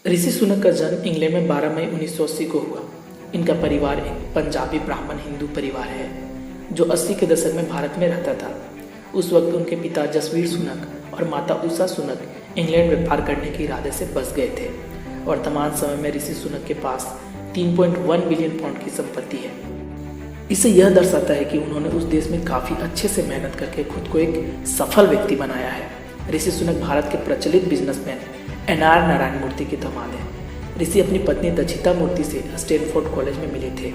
ऋषि सुनक का जन्म इंग्लैंड में 12 मई 1980 को हुआ। इनका परिवार एक पंजाबी ब्राह्मण हिंदू परिवार है जो 80 के दशक में भारत में रहता था। उस वक्त उनके पिता जसवीर सुनक और माता उषा सुनक इंग्लैंड व्यापार करने के इरादे से बस गए थे। वर्तमान समय में ऋषि सुनक के पास 3.1 बिलियन पाउंड की संपत्ति है। इससे यह दर्शाता है कि उन्होंने उस देश में काफ़ी अच्छे से मेहनत करके खुद को एक सफल व्यक्ति बनाया है। ऋषि सुनक भारत के प्रचलित बिजनेसमैन एनआर नारायण मूर्ति के दामाद हैं। ऋषि अपनी पत्नी दक्षिता मूर्ति से स्टैनफोर्ड कॉलेज में मिले थे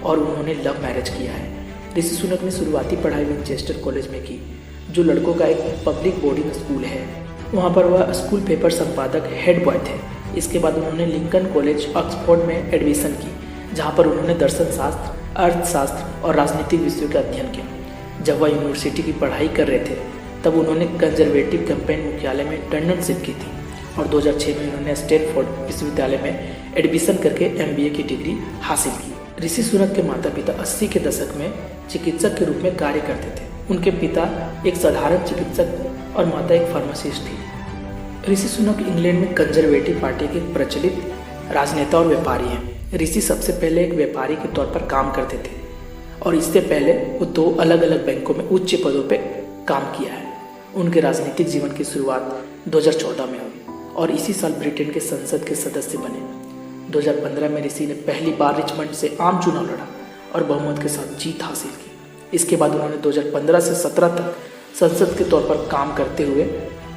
और उन्होंने लव मैरिज किया है। ऋषि सुनक ने शुरुआती पढ़ाई विंचेस्टर कॉलेज में की, जो लड़कों का एक पब्लिक बोर्डिंग स्कूल है। वहाँ पर वह स्कूल पेपर संपादक हेड बॉय थे। इसके बाद उन्होंने लिंकन कॉलेज ऑक्सफोर्ड में एडमिशन की, जहाँ पर उन्होंने दर्शन शास्त्र, अर्थशास्त्र और राजनीतिक विषयों का अध्ययन किया। जब वह यूनिवर्सिटी की पढ़ाई कर रहे थे तब उन्होंने कंजर्वेटिव कैंपेन मुख्यालय में इंटर्नशिप की थी और 2006 में उन्होंने स्टैनफोर्ड विश्वविद्यालय में एडमिशन करके MBA की डिग्री हासिल की। ऋषि सुनक के माता पिता 80 के दशक में चिकित्सक के रूप में कार्य करते थे। उनके पिता एक साधारण चिकित्सक और माता एक फार्मासिस्ट थी। ऋषि सुनक इंग्लैंड में कंजर्वेटिव पार्टी के प्रचलित राजनेता और व्यापारी हैं। ऋषि सबसे पहले एक व्यापारी के तौर पर काम करते थे और इससे पहले वो 2 अलग अलग बैंकों में उच्च पदों पर काम किया है। उनके राजनीतिक जीवन की शुरुआत 2014 में हुई और इसी साल ब्रिटेन के संसद के सदस्य बने। 2015 में ऋषि ने पहली बार रिचमंड से आम चुनाव लड़ा और बहुमत के साथ जीत हासिल की। इसके बाद उन्होंने 2015 से 17 तक संसद के तौर पर काम करते हुए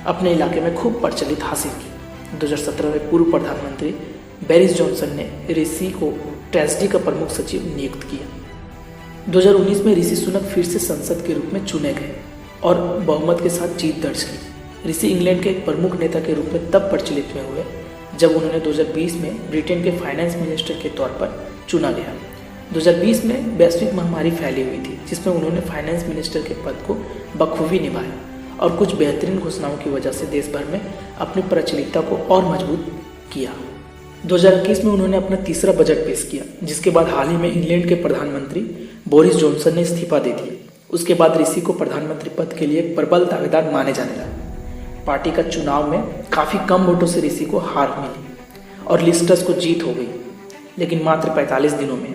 अपने इलाके में खूब प्रचलित हासिल की। 2017 में पूर्व प्रधानमंत्री बोरिस जॉनसन ने ऋषि को ट्रेजरी का प्रमुख सचिव नियुक्त किया। 2019 में ऋषि सुनक फिर से संसद के रूप में चुने गए और बहुमत के साथ जीत दर्ज की। ऋषि इंग्लैंड के एक प्रमुख नेता के रूप में तब प्रचलित में हुए जब उन्होंने 2020 में ब्रिटेन के फाइनेंस मिनिस्टर के तौर पर चुना गया। 2020 में वैश्विक महामारी फैली हुई थी, जिसमें उन्होंने फाइनेंस मिनिस्टर के पद को बखूबी निभाया और कुछ बेहतरीन घोषणाओं की वजह से देश भर में अपनी प्रचलितता को और मजबूत किया। 2021 में उन्होंने अपना तीसरा बजट पेश किया, जिसके बाद हाल ही में इंग्लैंड के प्रधानमंत्री बोरिस जॉनसन ने इस्तीफा दे दिया। उसके बाद ऋषि को प्रधानमंत्री पद के लिए प्रबल दावेदार माने जाने लगा। पार्टी का चुनाव में काफ़ी कम वोटों से ऋषि को हार मिली और लिज ट्रस को जीत हो गई, लेकिन मात्र 45 दिनों में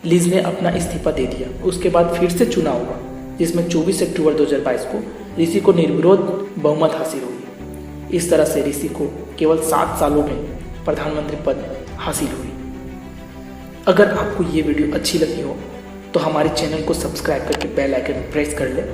लिज ने अपना इस्तीफा दे दिया। उसके बाद फिर से चुनाव हुआ, जिसमें 24 अक्टूबर 2022 को ऋषि को निर्विरोध बहुमत हासिल हुई। इस तरह से ऋषि को केवल 7 सालों में प्रधानमंत्री पद हासिल हुई। अगर आपको ये वीडियो अच्छी लगी हो तो हमारे चैनल को सब्सक्राइब करके बेल आइकन प्रेस कर लें